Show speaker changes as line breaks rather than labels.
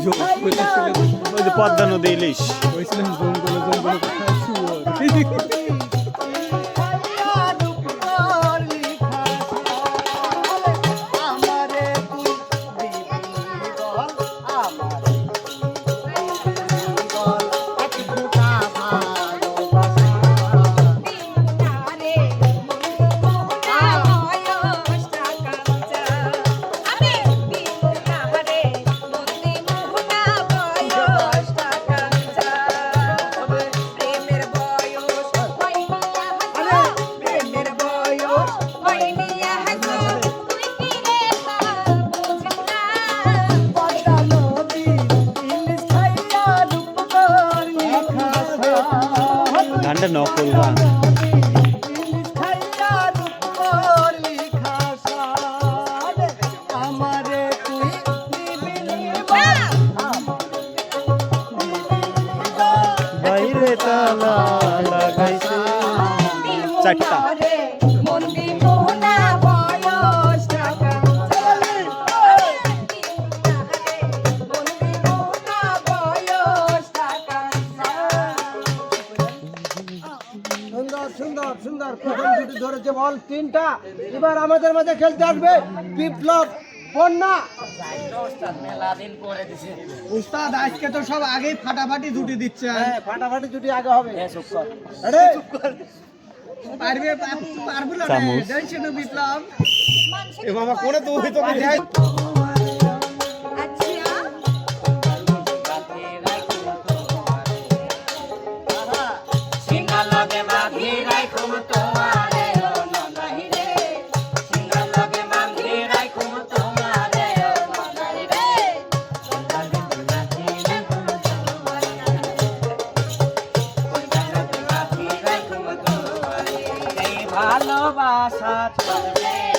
ওই যে পদ্মা নদী ইলিশ গানটা নকল গান বাইরে তালা লাগাইছে চারটা
সুন্দর সুন্দর প্রথম দুটি ধরেছে বল তিনটা। এবার আমাদের মাঝে খেলতে আসবে বিপ্লব বন্যা। উস্তাদ আজকে তো সব আগেই ফাটাফাটি জুটি দিচ্ছে। হ্যাঁ ফাটাফাটি জুটি আগে হবে। পারবে পারবো না দেখছো বিপ্লব এ বাবা করে তো ওই তোকে যাই
ভালোবাসা চলবে